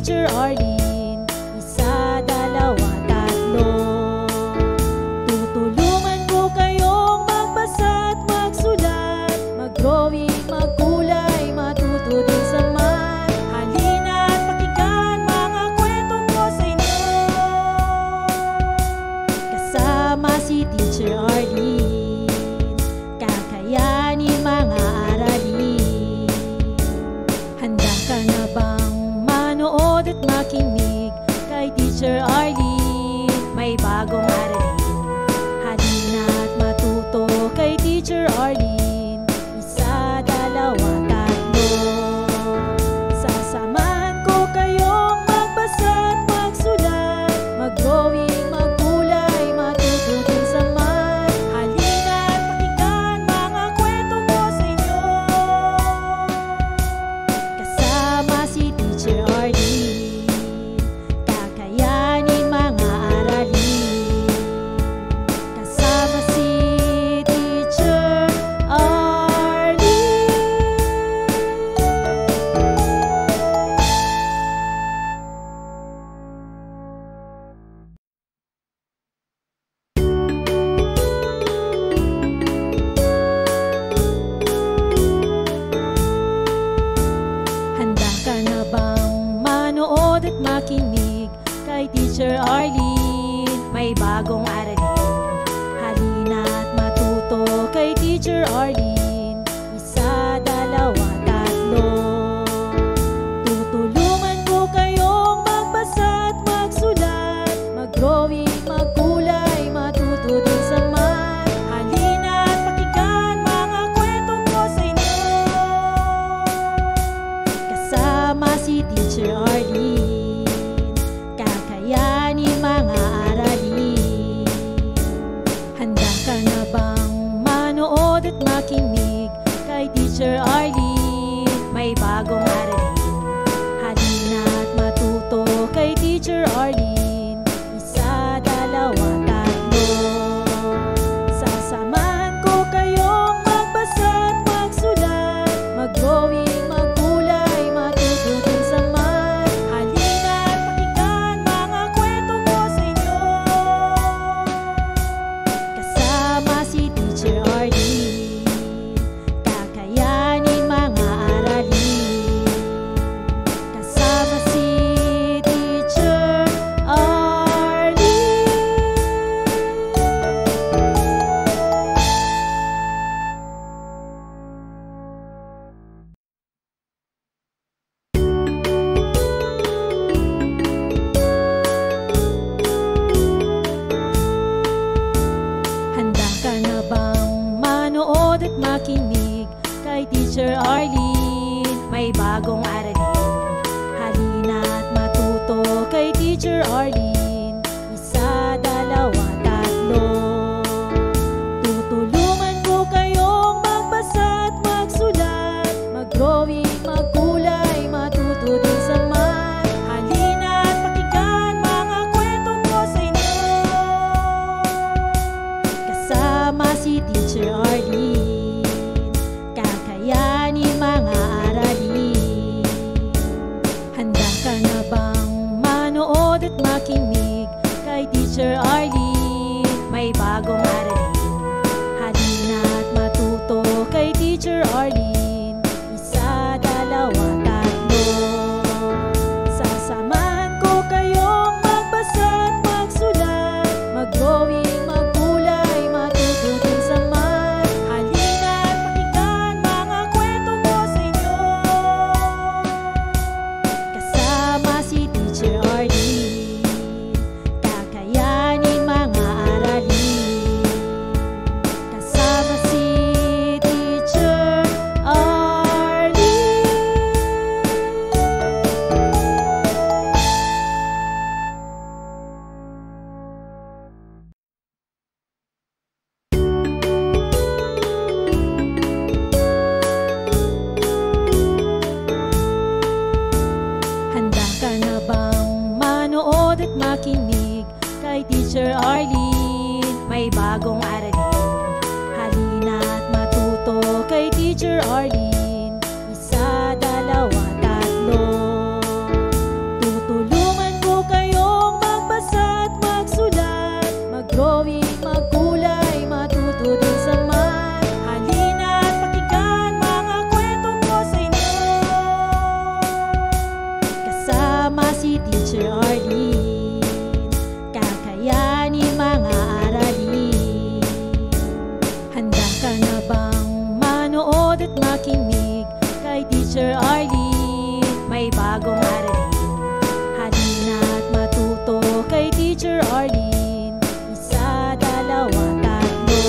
Teacher Arlene. Isa, dalawa, tatlo. Tutulungan ko kayong magbasa at magsulat, mag-drawing, magkulay, matuto din sa math. Halina at pakinggan mga kwento ko sa inyo. Kasama si Teacher Arlene, kakayanin mga aralin. Handa ka na bang manood at makinig kay Teacher Arlene? May bagong aralin. Halina at matuto kay Teacher Arlene. Isa, dalawa, tatlo. Sasamahan ko kayong magbasa at magsulat, mag-drawing, magkulay, matuto din sa math. Halina at pakinggan mga kwento ko sa inyo. Kasama si Teacher Arlene, kakayanin mga aralin. Kasama si Teacher Arlene. Handa ka na bang manood at makinig kay Teacher Arlene? May bagong aralin. Halina at matuto kay Teacher Arlene. Isa, dalawa, tatlo. Tutulungan ko kayong magbasa at magsulat, mag-drawing, magkulay, matuto din sa math. Halina at pakinggan mga kwento ko sa inyo. Kasama si Teacher Arlene, kakayanin mga aralin. Handa ka na bang manood at makinig kay Teacher Arlene? May bagong aralin. Halina at matuto kay Teacher Arlene. Isa, dalawa, tatlo. Sasamahan ko kayong magbasa at magsulat, mag-drawing, magkulay, matuto din sa math. Halina at pakinggan mga kwento ko sa inyo. Kasama si Teacher Arlene, kakayanin mga aralin. Kasama si Teacher Arlene. Handa ka na bang manood at makinig kay Teacher Arlene? May bagong aralin. Halina at matuto kay Teacher Arlene. Isa, dalawa, tatlo. Tutulungan ko kayong magbasa at magsulat, mag-drawing, magkulay, matuto din sa math. Halina at pakinggan mga kwento ko sa inyo. Kasama si Teacher Arlene, kakayanin mga aralin. Handa ka na bang manood at makinig kay Teacher Arlene? May bagong aralin. Halina at matuto kay Teacher Arlene. Isa, dalawa, tatlo. Sasamahan ko kayong magbasa at magsulat, mag-drawing, magkulay, matuto din sa math. Halina at pakinggan mga kwento ko sa inyo. Kasama si Teacher Arlene, kakayanin mga aralin. Kasama si Teacher Arlene. Handa ka na bang manood at makinig kay Teacher Arlene? May bagong aralin. Halina at matuto kay Teacher Arlene. Isa, dalawa, tatlo. manood at makinig kay Teacher Arlene. May bagong aralin, halina at matuto kay Teacher Arlene. Isa, dalawa, tatlo.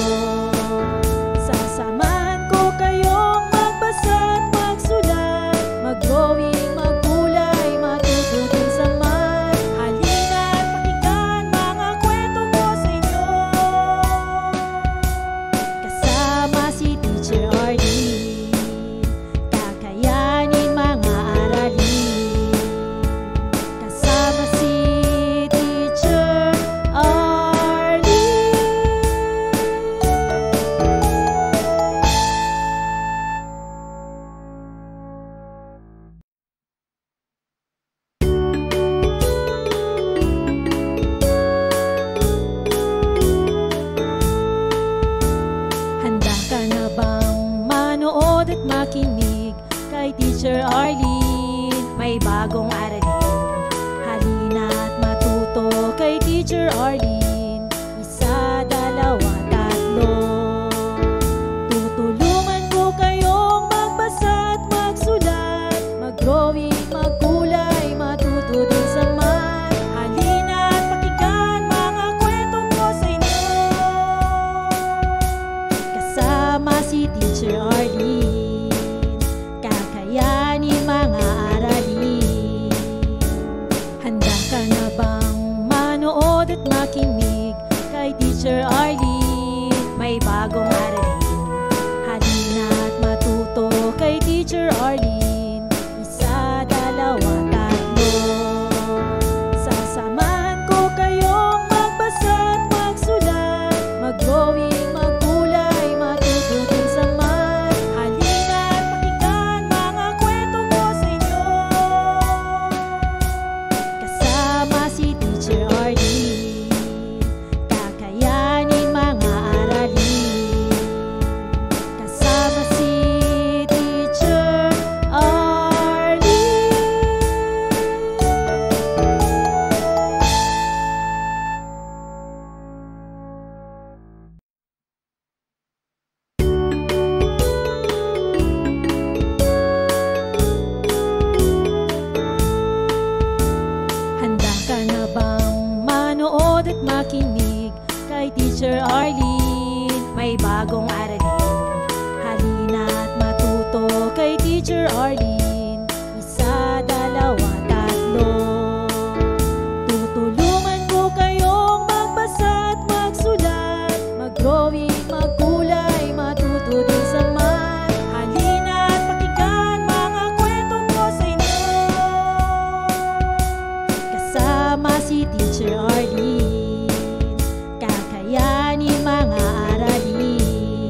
Sasamahan ko kayong magbasa at magsulat, mag-drawing, magkulay, matuto din sa math. Halina at pakinggan mga kwento ko sa inyo, kasama si Teacher Arlene. Kakayanin mga aralin, kasama si Teacher Arlene. Handa ka na bang manood at makinig kay Teacher Arlene? May bagong aralin, halina at matuto kay Teacher Arlene. Isa, dalawa, tatlo. Tutulungan ko kayong magbasa at magsulat, mag-drawing, magkulay, matuto din sa math. Halina at pakinggan mga kwento ko sa inyo, kasama si Teacher Arlene. Kakayanin mga aralin. Handa ka na bang manood at makinig kay Teacher Arlene? May bagong aralin, halina at matuto kay Teacher Arlene. Isa, dalawa, tatlo. Sasamahan ko kayong magbasa at magsulat, mag-drawing, magkulay, matuto din sa math. Halina at pakinggan mga kwento ko sa inyo, kasama si Teacher Arlene. Kakayanin mga aralin, kasama si Teacher Arlene. Handa ka na bang manood at makinig kay Teacher Arlene? May bagong aralin, halina at matuto kay Teacher Arlene. Isa, dalawa, tatlo. Tutulungan ko kayong magbasa at magsulat, mag-drawing, magkulay, matuto din sa math. Halina at pakinggan mga kwento ko sa inyo, kasama si Teacher Arlene. Kakayanin mga aralin.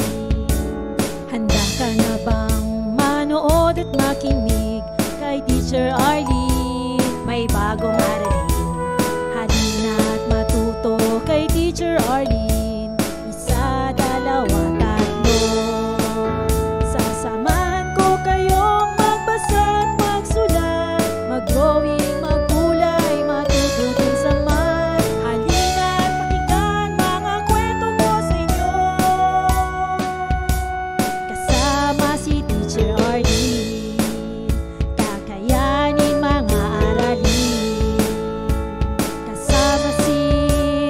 Handa ka na bang manood at makinig kay Teacher Arlene? May bagong aralin, halina at matuto kay Teacher Arlene. Isa, dalawa, tatlo. Sasamahan ko kayong magbasa at magsulat, mag-drawing, magkulay, matuto din sa math. Halina at pakinggan mga kwento ko sa inyo, kasama si Teacher Arlene. Kakayanin mga aralin, kasama si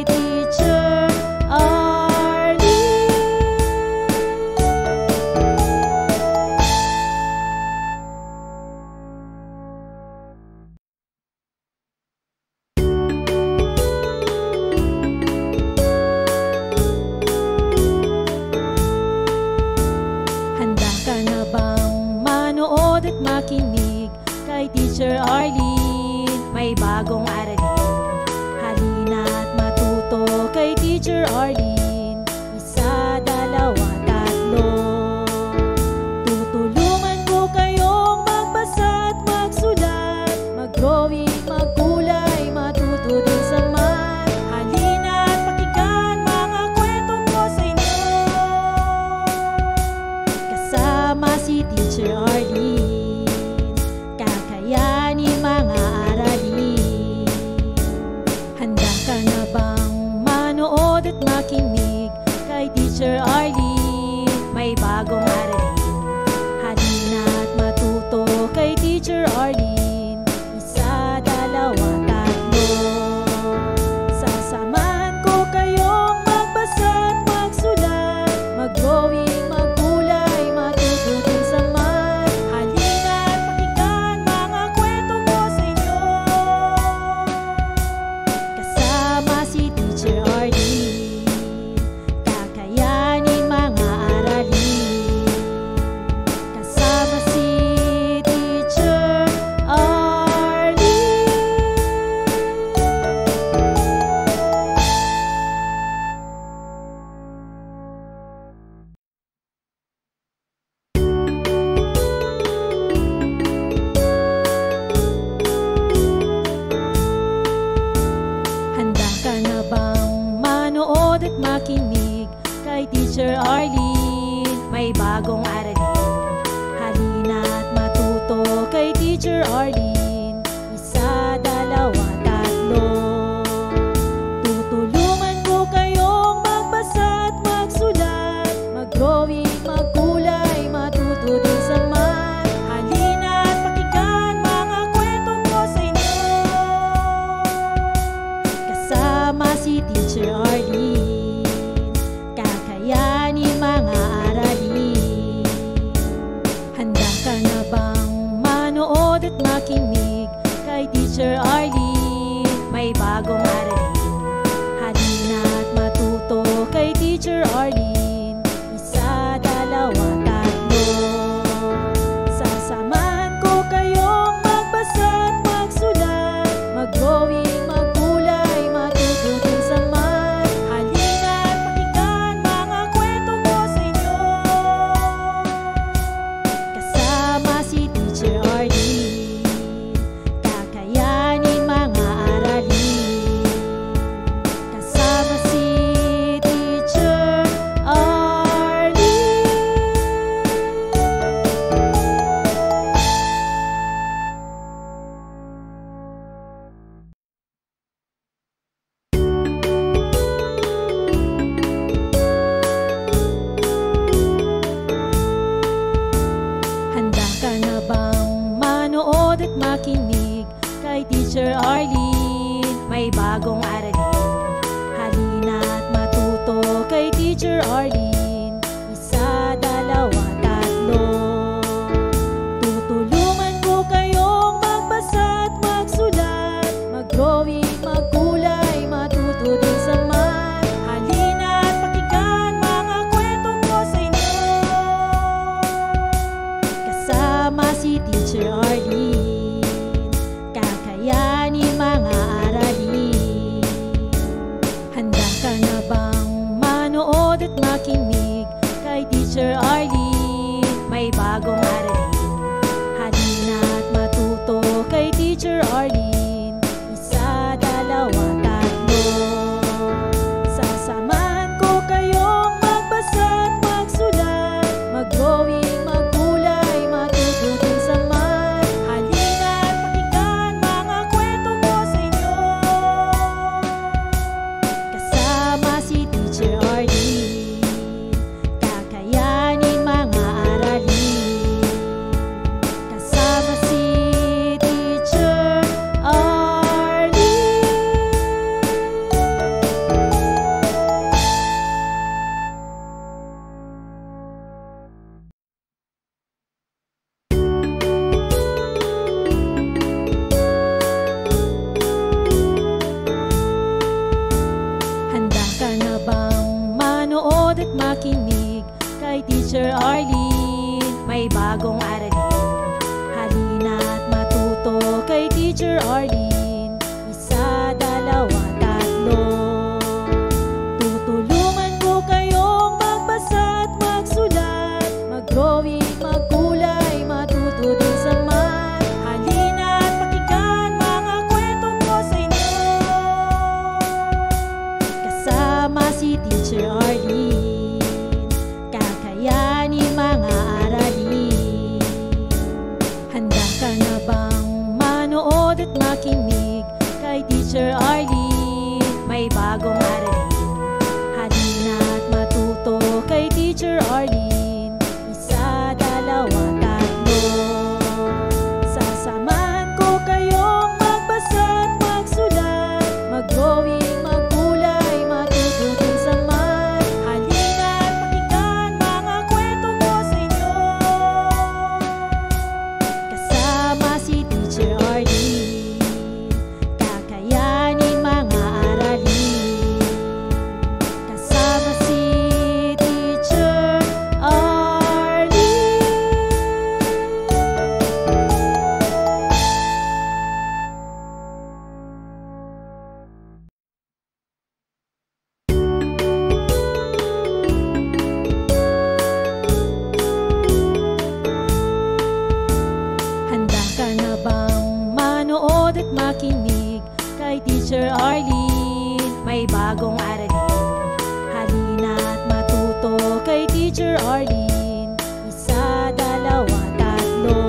Teacher Arlene. Handa ka na bang manood at makinig kay Teacher Arlene? May bagong aralin, halina at matuto kay Teacher Arlene. Isa, dalawa, tatlo. Tutulungan ko kayong magbasa at magsulat, mag-drawing, magkulay, matuto din sa math. Halina at pakinggan mga kwento ko sa inyo, kasama si Teacher Arlene. Kakayanin mga aralin. Handa ka na bang manood at makinig kay Teacher Arlene? May bagong aralin, Teacher Arlene. Isa, dalawa, tatlo. Tutulungan ko kayong magbasa at magsulat, mag-drawing, magkulay, matuto din sa math. Halina at pakinggan mga kwento ko sa inyo. Kasama si Teacher Arlene, kakayanin mga aralin. Handa ka na bang manood at makinig kay Teacher Arlene? May bagong aralin. Halina at matuto kay Teacher Arlene. Isa, dalawa, tatlo. Sasamahan ko kayong magbasa at magsulat, mag-drawing, magkulay, matuto din sa math. Halina at pakinggan mga kwento ko sa inyo. Kasama si Teacher Arlene, kakayanin mga aralin. Kasama si Teacher Arlene. Handa ka na bang manood at makinig kay Teacher Arlene? May bagong aralin. Halina at matuto kay Teacher Arlene. Isa, dalawa, tatlo. Tutulungan ko kayong magbasa at magsulat, mag-drawing, magkulay, matuto din sa math. Halina at pakinggan mga kwento ko sa inyo. Kasama si Teacher Arlene, kakayanin mga aralin. Handa ka na bang manood at makinig kay Teacher Arlene? May bagong aralin. Halina at matuto kay Teacher Arlene. Isa, dalawa, tatlo. Sasamahan ko kayong magbasa at magsulat, mag-drawing, magkulay, matuto din sa math. Halina at pakinggan mga kwento ko sa inyo. Kasama si Teacher Arlene, kakayanin mga aralin. Kasama si Teacher Arlene. Handa ka na bang manood at makinig kay Teacher Arlene? May bagong aralin. Halina at matuto kay Teacher Arlene. Isa, dalawa, tatlo. Tutulungan ko kayong magbasa at magsulat, mag-drawing, magkulay, matuto din sa math. Halina at pakinggan mga kwento ko sa inyo. Kasama si Teacher Arlene, kakayanin mga aralin. Handa ka na bang manood at makinig kay Teacher Arlene? May bagong aralin. Halina at matuto kay Teacher Arlene. Isa, dalawa, tatlo. Sasamahan ko kayong magbasa at magsulat, mag-drawing, magkulay, matuto din sa math. Halina at pakinggan mga kwento ko sa inyo. Kasama si Teacher Arlene, kakayanin mga aralin. Kasama si Teacher Arlene. Handa ka na bang manood at makinig kay Teacher Arlene? May bagong aralin. Halina at matuto kay Teacher Arlene. Isa, dalawa, tatlo.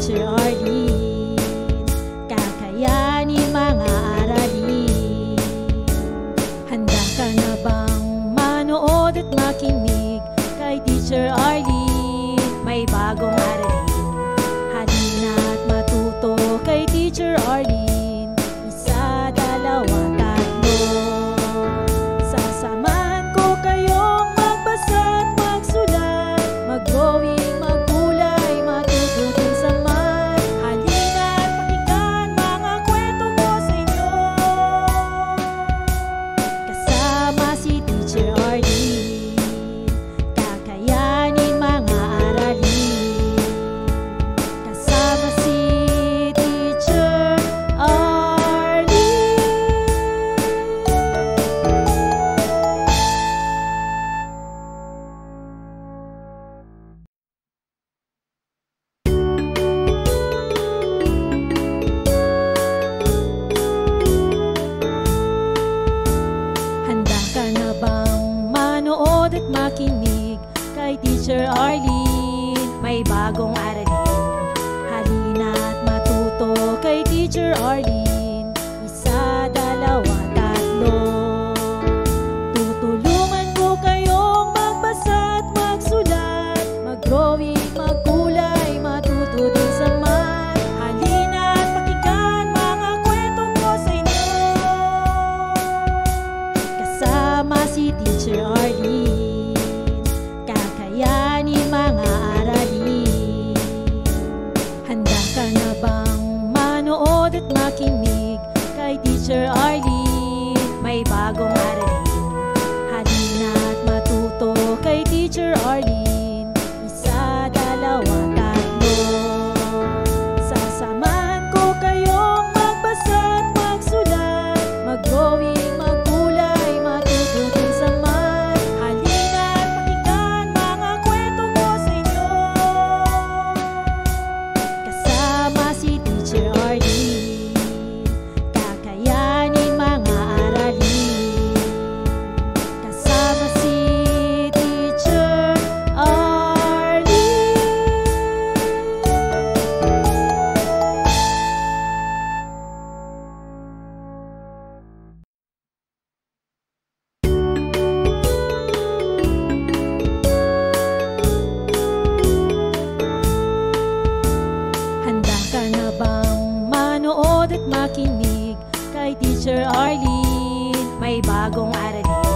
Teacher Arlene. Kakayanin mga aralin. Handa ka na bang manood at makinig kay Teacher Arlene? May bagong aralin. Halina at matuto kay Teacher Arlene. Isa, dalawa, tatlo. Sasamahan ko kayong magbasa at magsulat, mag-drawing, magkulay, matuto din sa math. Halina at pakinggan mga kwento ko sa inyo. Kasama si Teacher Arlene, kakayanin mga aralin. Kasama si Teacher Arlene. Handa ka na bang manood at makinig kay Teacher Arlene? May bagong aralin. Halina at matuto kay Teacher Arlene. Isa, dalawa, tatlo. Tutulungan ko kayong magbasa at magsulat, mag-drawing, magkulay, matuto din sa math. Halina at pakinggan mga kwento ko sa inyo. Kasama si Teacher Arlene, kakayanin mga aralin. Handa ka na bang manood at makinig kay Teacher Arlene? May bagong aralin. Halina at matuto kay Teacher Arlene. Isa, dalawa, tatlo. Sasamahan ko kayong magbasa at magsulat, mag-drawing, magkulay, matuto din sa math. Halina at pakinggan mga kwento ko sa inyo. Kasama si Teacher Arlene, kakayanin mga aralin. Kasama si Teacher Arlene. Handa ka na bang manood at makinig kay Teacher Arlene? May bagong aralin.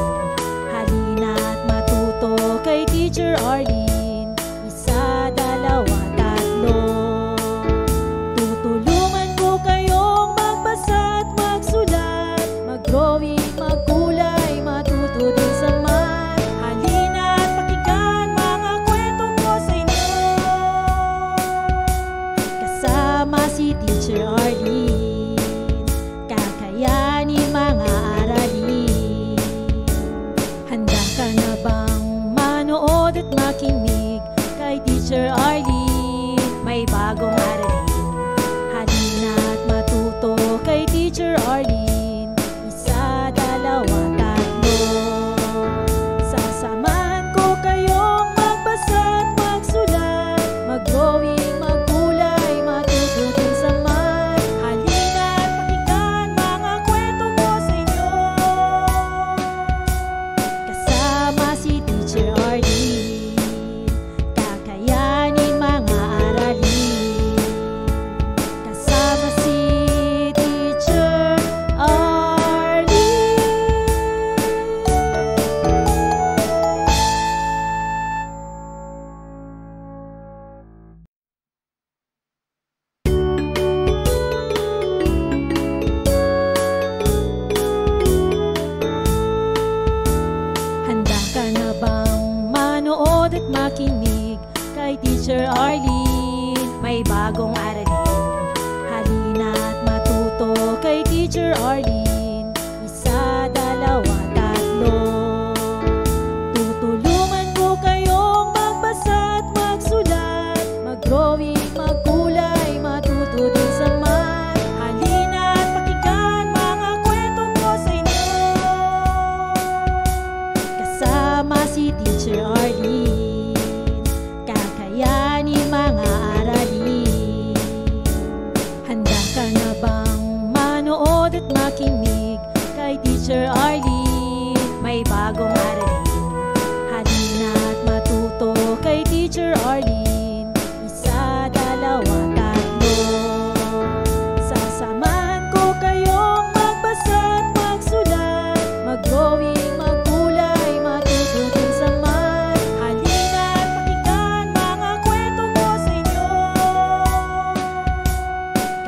Halina at matuto kay Teacher Arlene. Isa, dalawa, tatlo. Tutulungan ko kayong magbasa at magsulat, mag-drawing, magkulay, matuto din sa math. Halina at pakinggan mga kwento ko sa inyo. Kasama si Teacher Arlene, kakayanin mga aralin. Handa ka na bang manood at makinig kay Teacher Arlene? May bagong aralin. Halina at matuto kay Teacher Arlene. Isa, dalawa, tatlo. Sasamahan ko kayong magbasa at magsulat, mag-drawing, magkulay, matuto din sa math. Halina at pakinggan mga kwento ko sa inyo. Kasama si Teacher Arlene, kakayanin mga aralin. Kasama si Teacher Arlene. Handa ka na bang manood at makinig kay Teacher Arlene? May bagong aralin. Halina at matuto kay Teacher Arlene. Isa, dalawa, tatlo. Tutulungan ko kayong magbasa at magsulat, mag-drawing, magkulay, matuto din sa math. Halina at pakinggan mga kwento ko sa inyo. Kasama si Teacher Arlene, kakayanin mga aralin. Teacher Arlene, may bagong aralin. Halina't matuto kay Teacher Arlene. Isa, dalawa, tatlo. Sasamahan ko kayong magbasa't magsulat, mag-drawing, magkulay, matututin sa math. Halina't pakinggan mga kwento ko sa inyo.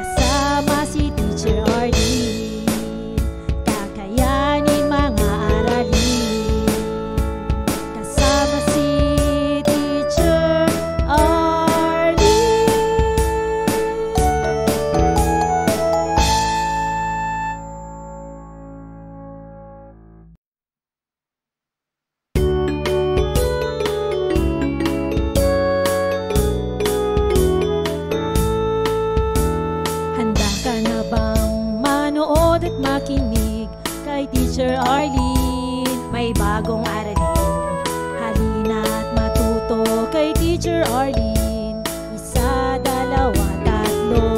Kasama si Teacher Arlene, kakayanin mga aralin. Kasama si Teacher Arlene. Handa ka na bang manood at makinig kay Teacher Arlene? May bagong aralin. Halina't matuto kay Teacher Arlene. Isa, dalawa, tatlo.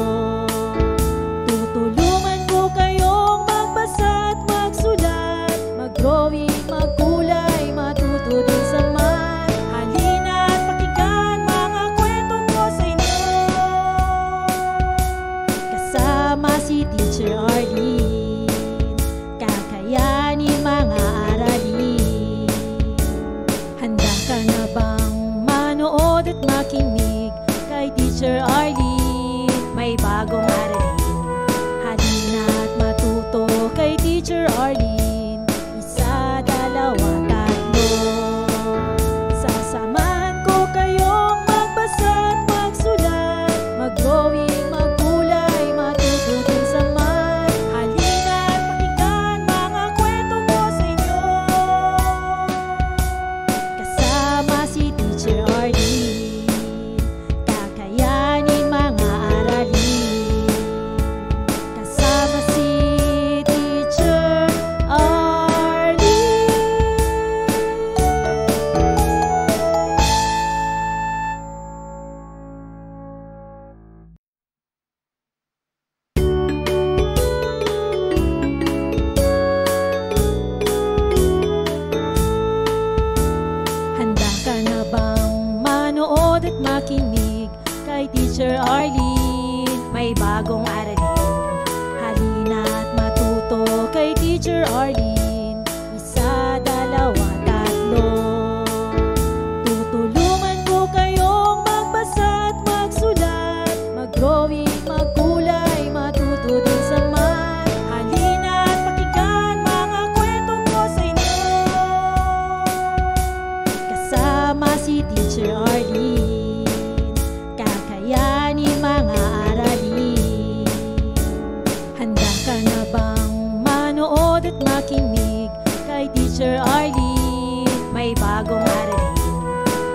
Tutulungan ko kayong magbasa at magsulat, mag-drawing, magkulay, matututin sa math. Halina't pakinggan mga kwento ko sa inyo. Kasama si Teacher Arlene, kakayanin mga aralin. Handa ka na bang manood at makinig kay Teacher Arlene? May bagong aralin. Halina't matuto kay Teacher Arlene. Isa, dalawa, tatlo. Sasamahan ko kayong magbasa at magsulat, mag-drawing, magkulay, matututin sa math. Halina't pakinggan mga kwento ko sa inyo. Kasama si Teacher Arlene, kakayanin mga aralin. Kasama si Teacher Arlene. Handa ka na bang manood at makinig kay Teacher Arlene? May bagong aralin. Halina't matuto kay Teacher Arlene. Isa, dalawa, tatlo. Tutulungan ko kayong magbasa at magsulat, mag-drawing, magkulay, matututin sa math. Halina't pakinggan mga kwento ko sa inyo. Kasama si Teacher Arlene, kakayanin mga aralin. Handa ka na bang manood at makinig kay Teacher Arlene? May bagong aralin.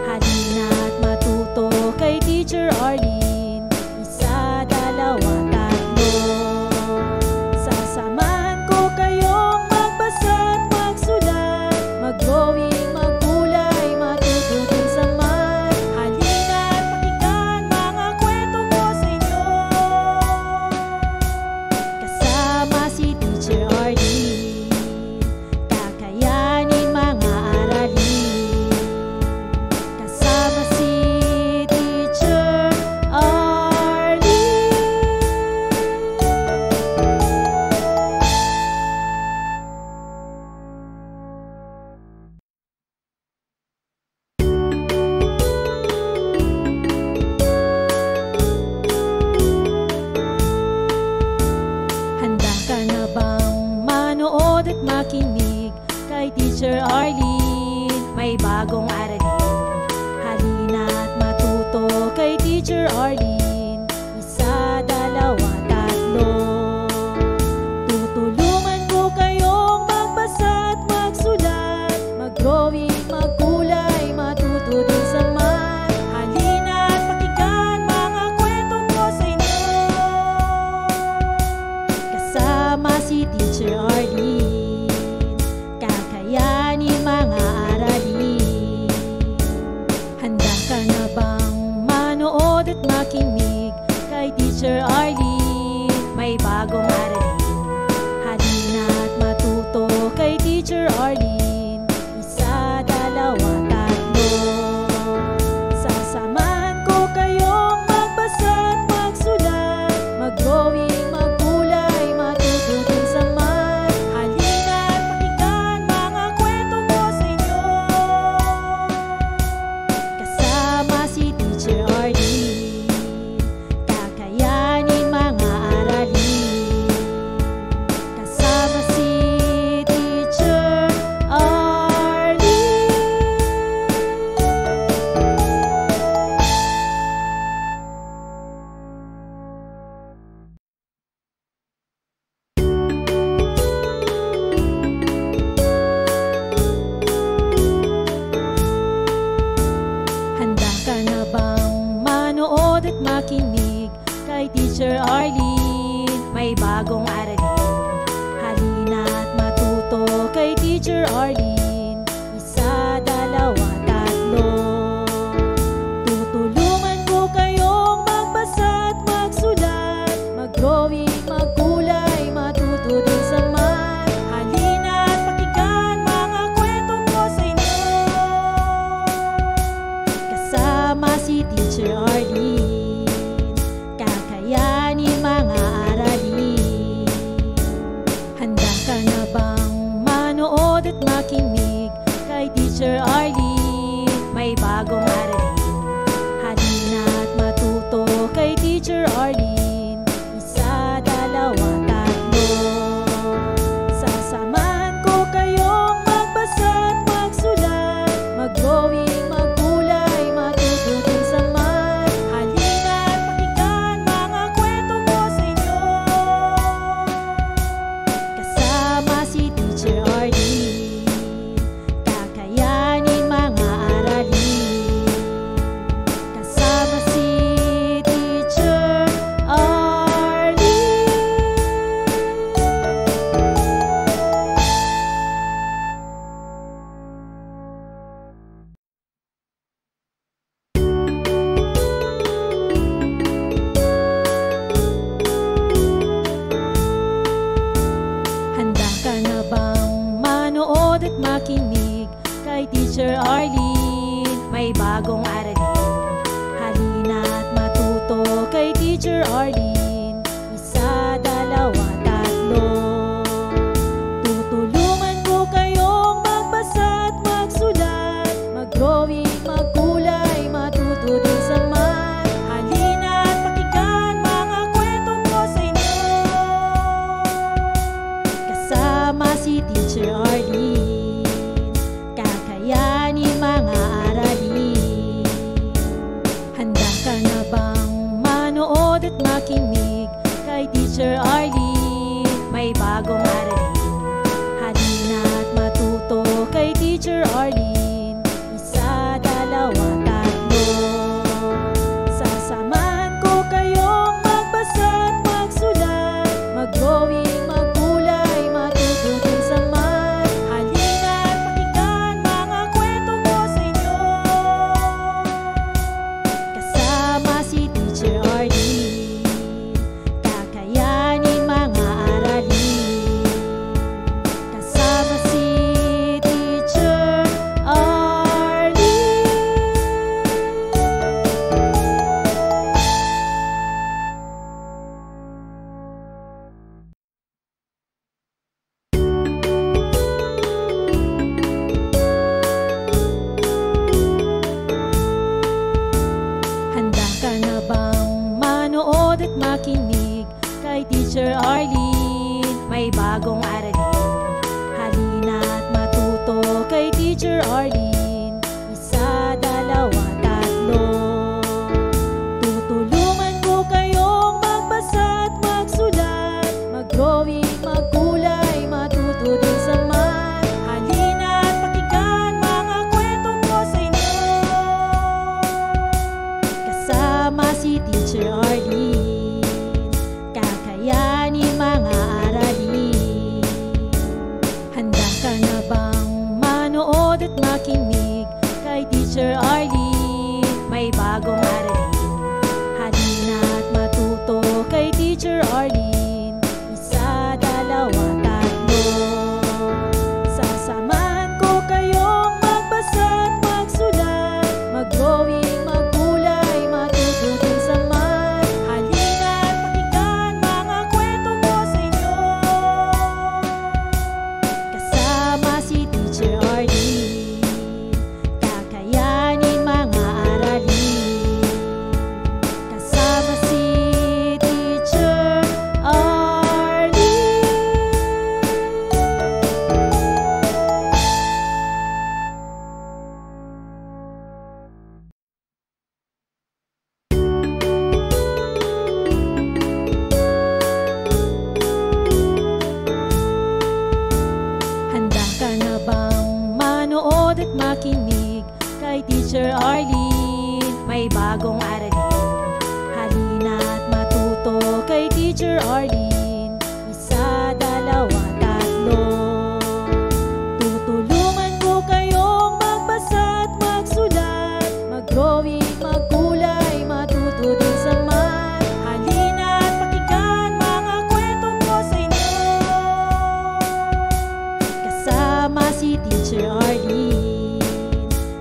Halina't matuto kay Teacher Arlene. Isa, dalawa, tatlo. Sasamahan ko kayong magbasa at magsulat, mag-drawing, magkulay, matututin sa math. Halina't pakinggan mga kwento ko sa inyo. Kasama si Teacher Arlene, kakayanin mga aralin. Kasama si Teacher Arlene. Handa ka na bang manood at makinig kay Teacher Arlene? May bagong aralin. Halina't matuto kay Teacher Arlene. Isa, dalawa, tatlo. Tutulungan ko kayong magbasa at magsulat, mag-drawing, magkulay, matututin sa math. Halina't pakinggan mga kwento ko sa inyo. Kasama si Teacher Arlene, kakayanin mga aralin. Handa ka na bang manood at makinig kay Teacher Arlene? May bagong aralin. Halina't matuto makinig kay Teacher Arlene. May bagong aralin, halina't matuto kay Teacher Arlene. Isa, dalawa, tatlo. Tutulungan ko kayong magbasa at magsulat, mag-drawing, magkulay, matuto din sa math. Halina't pakinggan mga kwento ko sa inyo, kasama si Teacher Arlene. Kakayanin mga aralin. Handa ka na bang manood at makinig kay Teacher Arlene? May bagong aralin, halina't matuto kay Teacher Arlene. Isa, dalawa, tatlo. Sasamahan ko kayong magbasa at magsulat, mag-drawing, magkulay, matuto din sa math. Halina't pakinggan mga kwento ko sa inyo, kasama si Teacher Arlene. Kakayanin mga aralin, kasama si Teacher Arlene. Handa ka na bang manood at makinig kay Teacher Arlene? May bagong aralin, halina't matuto kay Teacher Arlene. Isa, dalawa, tatlo. Tutulungan ko kayong magbasa at magsulat, mag-drawing, magkulay, matuto din sa math. Halina't pakinggan mga kwento ko sa inyo, kasama si Teacher Arlene. Kakayanin mga aralin. Handa ka na bang manood at makinig kay Teacher Arlene? May bagong aralin, halina't matuto kay Teacher Arlene. Isa, dalawa, tatlo. Sasamahan ko kayong magbasa at magsulat, mag-drawing, magkulay, matuto din sa math. Halina't pakinggan mga kwento ko sa inyo, kasama si Teacher Arlene. Kakayanin mga aralin, kasama si Teacher Arlene. Handa ka na bang manood at makinig kay Teacher Arlene? May bagong aralin, halina't matuto kay Teacher Arlene. Isa, dalawa, tatlo. Tutulungan ko kayong magbasa at magsulat, mag-drawing, magkulay, matuto din sa math. Halina't pakinggan mga kwento ko sa inyo, kasama si Teacher Arlene. Kakayanin mga aralin. Handa ka na bang manood at makinig kay Teacher Arlene? May bagong aralin, halina't matuto kay Teacher Arlene. Isa, dalawa, tatlo. Sasamahan ko kayong magbasa at magsulat, mag-drawing, magkulay, matuto din sa math. Halina't pakinggan mga kwento ko sa inyo, kasama si Teacher Arlene. Kakayanin mga aralin, kasama si Teacher Arlene. Handa ka na bang manood at makinig kay Teacher Arlene? May bagong aralin, halina't Teacher Arlene. Isa, dalawa, tatlo. Tutulungan ko kayong magbasa at magsulat, mag-drawing, magkulay, matuto din sa math. Halina at pakinggan mga kwento ko sa inyo. Kasama si Teacher Arlene,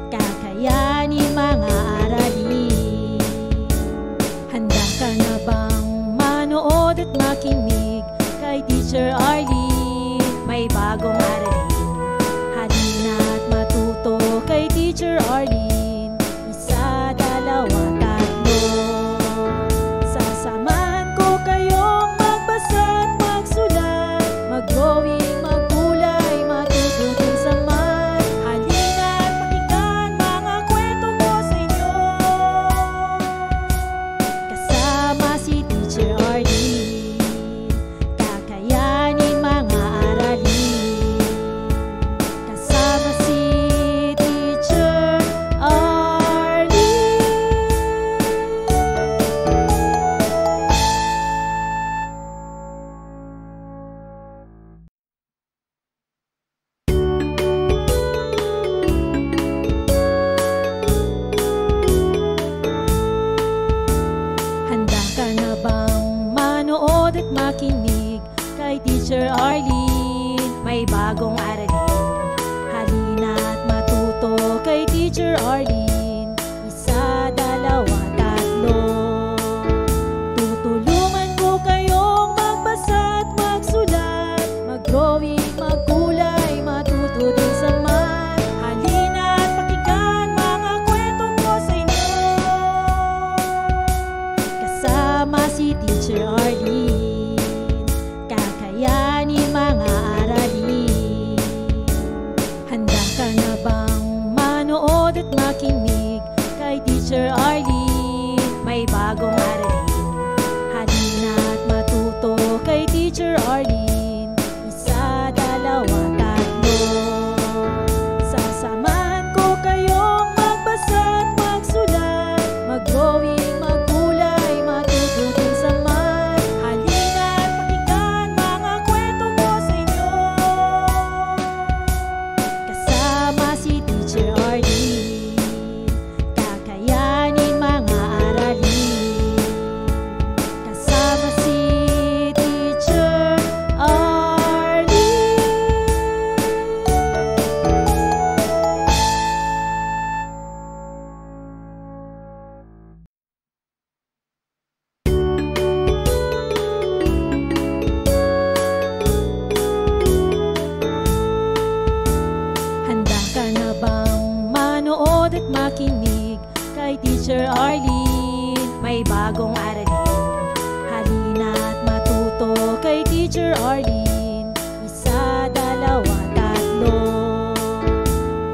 kakayanin mga aralin. Handa ka na bang manood at makinig kay Teacher Arlene? May bagong aralin. Halina at matuto kay Teacher Arlene. Isa, dalawa, tatlo. Sasamahan ko kayong magbasa at magsulat, mag-drawing, magkulay, matuto din sa math. Halina at pakinggan mga kwento ko sa inyo. Kasama si Teacher Arlene, kakayanin mga aralin. Kasama si Teacher Arlene. Handa ka na bang manood at makinig kay Teacher Arlene? May bagong aralin. Halina at matuto kay Teacher Arlene. Isa, dalawa, tatlo. Tutulungan ko kayong magbasa at magsulat, mag-drawing, magkulay, matuto din sa math. Halina at pakinggan mga kwento ko sa inyo. Kasama si Teacher Arlene, kakayanin mga aralin. Handa ka na bang manood at makinig kay Teacher Arlene? May bagong aralin. Halina at matuto kay Teacher Arlene. Isa, dalawa, tatlo. Sasamahan ko kayong magbasa at magsulat, mag-drawing, magkulay, matuto din sa math. Halina at pakinggan mga kwento ko sa inyo. Kasama si Teacher Arlene, kakayanin mga aralin. Kasama si Teacher Arlene. Handa ka na bang manood at makinig kay Teacher Arlene? May bagong aralin. Halina at matuto kay Teacher Arlene. Isa, dalawa, tatlo.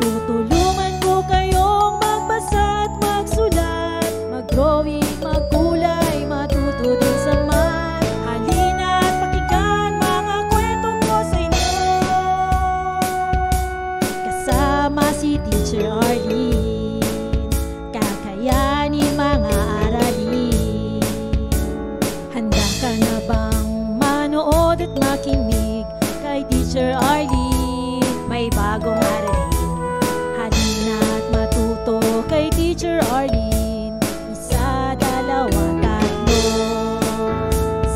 Tutulungan ko kayong magbasa at magsulat, mag-drawing, magkulay, matuto din sa math. Halina at pakinggan mga kwento ko sa inyo. Kasama si Teacher Arlene, kakayanin mga aralin. Handa ka na bang manood at makinig kay Teacher Arlene? May bagong aralin. Halina at matuto kay Teacher Arlene. Isa, dalawa, tatlo.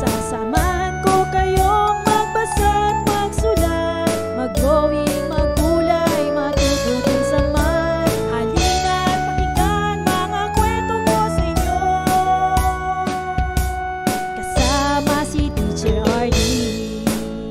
Sasamahan ko kayong magbasa at magsulat, mag-drawing, magkulay, matuto din sa math. Halina at pakinggan mga kwento ko sa inyo. Kasama si Teacher Arlene,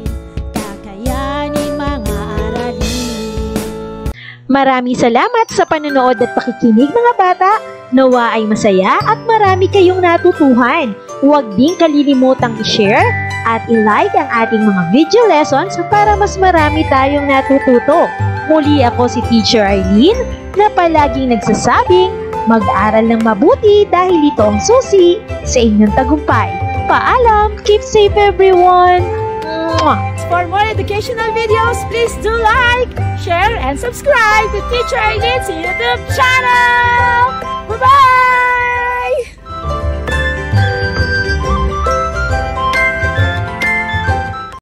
kakayanin mga aralin. Maraming salamat sa panonood at pakikinig mga bata. Nawa ay masaya at marami kayong natutuhan. Huwag din kalilimutang i-share at i-like ang ating mga video lessons para mas marami tayong natututo. Muli ako si Teacher Arlene na palaging nagsasabing mag-aral ng mabuti dahil ito ang susi sa inyong tagumpay. Paalam! Keep safe everyone! Mwah! For more educational videos, please do like, share, and subscribe to Teacher Arlene's YouTube channel! Bye-bye!